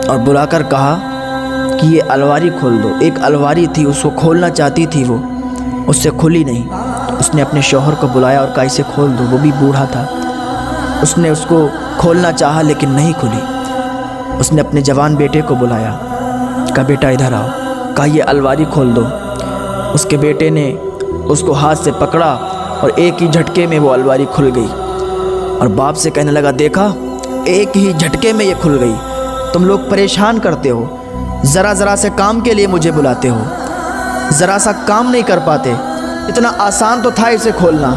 اور بلا کر کہا کہ یہ الماری کھول دو۔ ایک الماری تھی، اس کو کھولنا چاہتی تھی وہ، اس سے کھلی نہیں۔ اس نے اپنے شوہر کو بلایا اور کہا اسے کھول دو، وہ بھی بوڑھا تھا۔ اس نے اس کو کھولنا چاہا لیکن نہیں کھلی۔ اس نے اپنے جوان بیٹے کو بلایا، کہا بیٹا ادھر آؤ، کہا یہ الماری کھول دو۔ اس کے بیٹے نے اس کو ہاتھ سے پکڑا اور ایک ہی جھٹکے میں وہ الماری کھل گئی۔ اور باپ سے کہنے لگا دیکھا، ایک ہی جھٹکے میں یہ کھل گئی۔ تم لوگ پریشان کرتے ہو، ذرا ذرا سے کام کے لیے مجھے بلاتے ہو، ذرا سا کام نہیں کر پاتے، اتنا آسان تو تھا اسے کھولنا،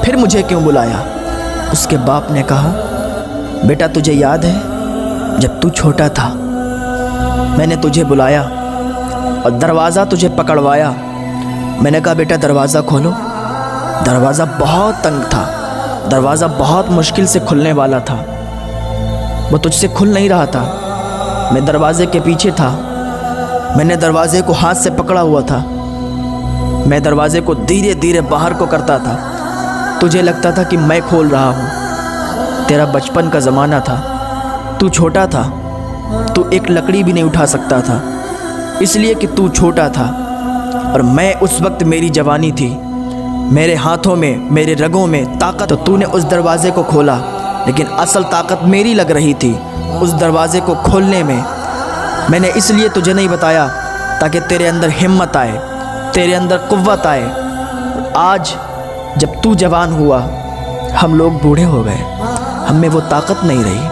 پھر مجھے کیوں بلایا؟ اس کے باپ نے کہا بیٹا تجھے یاد ہے جب تو چھوٹا تھا میں نے تجھے بلایا اور دروازہ تجھے پکڑوایا، میں نے کہا بیٹا دروازہ کھولو۔ دروازہ بہت تنگ تھا، دروازہ بہت مشکل سے کھلنے والا تھا، وہ تجھ سے کھل نہیں رہا تھا۔ میں دروازے کے پیچھے تھا، میں نے دروازے کو ہاتھ سے پکڑا ہوا تھا، میں دروازے کو دھیرے دھیرے باہر کو کرتا تھا، تجھے لگتا تھا کہ میں کھول رہا ہوں۔ تیرا بچپن کا زمانہ تھا، تو چھوٹا تھا، تو ایک لکڑی بھی نہیں اٹھا سکتا تھا، اس لیے کہ تو چھوٹا تھا، اور میں اس وقت میری جوانی تھی، میرے ہاتھوں میں میرے رگوں میں طاقت، تو نے اس دروازے کو کھولا، لیکن اصل طاقت میری لگ رہی تھی اس دروازے کو کھولنے میں۔ میں نے اس لیے تجھے نہیں بتایا تاکہ تیرے اندر ہمت آئے، تیرے اندر قوت آئے۔ آج جب تو جوان ہوا، ہم لوگ بوڑھے ہو گئے، ہم میں وہ طاقت نہیں رہی،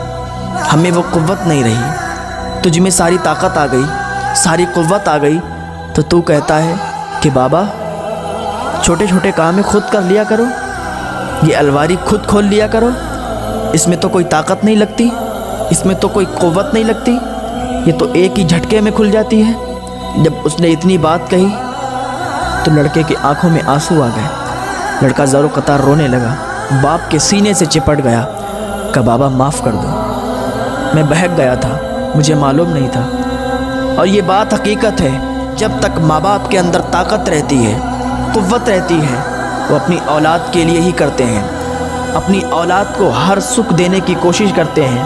ہم میں وہ قوت نہیں رہی، تجھ میں ساری طاقت آ گئی، ساری قوت آ گئی، تو کہتا ہے کہ بابا چھوٹے چھوٹے کام خود کر لیا کرو، یہ الماری خود کھول لیا کرو، اس میں تو کوئی طاقت نہیں لگتی، اس میں تو کوئی قوت نہیں لگتی، یہ تو ایک ہی جھٹکے میں کھل جاتی ہے۔ جب اس نے اتنی بات کہی تو لڑکے کی آنکھوں میں آنسو آ گئے، لڑکا زار و قطار رونے لگا، باپ کے سینے سے چپٹ گیا، کہا بابا معاف کر دو، میں بہک گیا تھا، مجھے معلوم نہیں تھا۔ اور یہ بات حقیقت ہے، جب تک ماں باپ کے اندر طاقت رہتی ہے، قوت رہتی ہے، وہ اپنی اولاد کے لیے ہی کرتے ہیں، اپنی اولاد کو ہر سکھ دینے کی کوشش کرتے ہیں،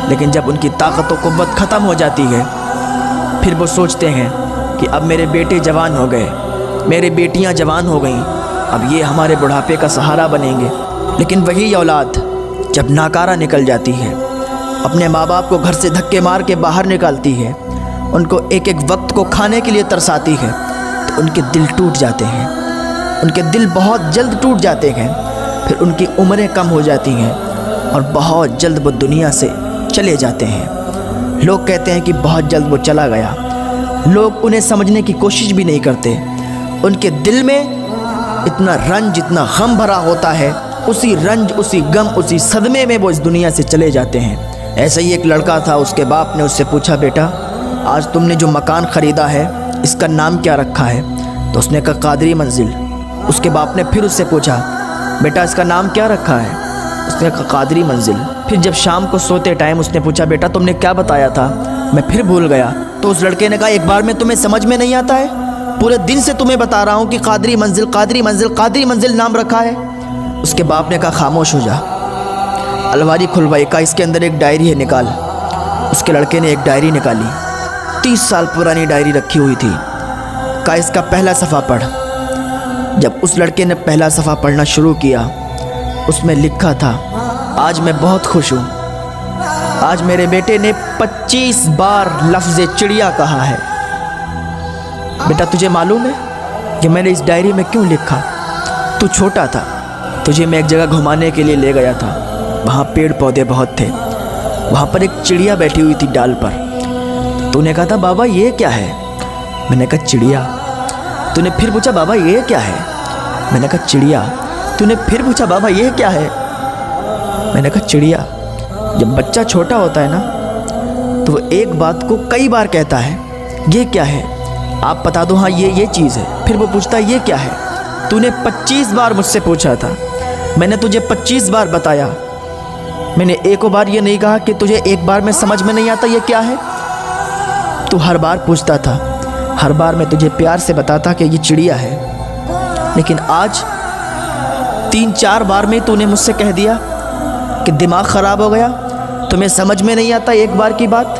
لیکن جب ان کی طاقت و قوت ختم ہو جاتی ہے، پھر وہ سوچتے ہیں کہ اب میرے بیٹے جوان ہو گئے، میرے بیٹیاں جوان ہو گئیں، اب یہ ہمارے بڑھاپے کا سہارا بنیں گے۔ لیکن وہی اولاد جب ناکارہ نکل جاتی ہے، اپنے ماں باپ کو گھر سے دھکے مار کے باہر نکالتی ہے، ان کو ایک ایک وقت کو کھانے کے لیے ترساتی ہے، تو ان کے دل ٹوٹ جاتے ہیں، ان کے دل بہت جلد ٹوٹ جاتے ہیں، پھر ان کی عمریں کم ہو جاتی ہیں اور بہت جلد وہ دنیا سے چلے جاتے ہیں۔ لوگ کہتے ہیں کہ بہت جلد وہ چلا گیا، لوگ انہیں سمجھنے کی کوشش بھی نہیں کرتے، ان کے دل میں اتنا رنج، اتنا غم بھرا ہوتا ہے، اسی رنج، اسی غم، اسی صدمے میں وہ اس دنیا سے چلے جاتے ہیں۔ ایسا ہی ایک لڑکا تھا، اس کے باپ نے اس سے پوچھا بیٹا آج تم نے جو مکان خریدا ہے اس کا نام کیا رکھا ہے؟ تو اس نے کہا قادری منزل۔ اس کے باپ نے پھر اس سے پوچھا بیٹا اس کا نام کیا رکھا ہے؟ اس نے کہا قادری منزل۔ پھر جب شام کو سوتے ٹائم اس نے پوچھا بیٹا تم نے کیا بتایا تھا؟ میں پھر بھول گیا۔ تو اس لڑکے نے کہا ایک بار میں تمہیں سمجھ میں نہیں آتا ہے؟ پورے دن سے تمہیں بتا رہا ہوں کہ قادری منزل، قادری منزل، قادری منزل نام رکھا ہے۔ اس کے باپ نے کہا خاموش ہو جا۔ الماری کھلوائی، کہا اس کے اندر ایک ڈائری ہے، نکال۔ اس کے لڑکے نے ایک ڈائری نکالی، 30 سال پرانی ڈائری رکھی ہوئی تھی، کہا اس کا پہلا صفحہ پڑھ۔ جب اس لڑکے نے پہلا صفحہ پڑھنا شروع کیا، اس میں لکھا تھا آج میں بہت خوش ہوں، آج میرے بیٹے نے 25 بار لفظ چڑیا کہا ہے۔ بیٹا تجھے معلوم ہے کہ میں نے اس ڈائری میں کیوں لکھا؟ تو چھوٹا تھا، تجھے میں ایک جگہ گھمانے کے لیے لے گیا تھا، وہاں پیڑ پودے بہت تھے، وہاں پر ایک چڑیا بیٹھی ہوئی تھی ڈال پر۔ تو نے کہا تھا بابا یہ کیا ہے؟ میں نے کہا چڑیا۔ تو نے پھر پوچھا بابا یہ کیا ہے؟ میں نے کہا چڑیا۔ تو نے پھر پوچھا بابا یہ کیا ہے؟ میں نے کہا چڑیا۔ جب بچہ چھوٹا ہوتا ہے نا تو وہ ایک بات کو کئی بار کہتا ہے یہ کیا ہے؟ آپ بتا دو ہاں یہ چیز ہے، پھر وہ پوچھتا ہے یہ کیا ہے؟ تو نے 25 بار مجھ سے پوچھا تھا، میں نے تجھے 25 بار بتایا، میں نے ایک بار یہ نہیں کہا کہ تجھے ایک بار میں سمجھ میں نہیں آتا یہ کیا ہے؟ تو ہر بار پوچھتا تھا، ہر بار میں تجھے پیار سے بتاتا کہ یہ چڑیا ہے، لیکن آج 3-4 بار میں تو نے مجھ سے کہہ دیا کہ دماغ خراب ہو گیا، تمہیں سمجھ میں نہیں آتا ایک بار کی بات؟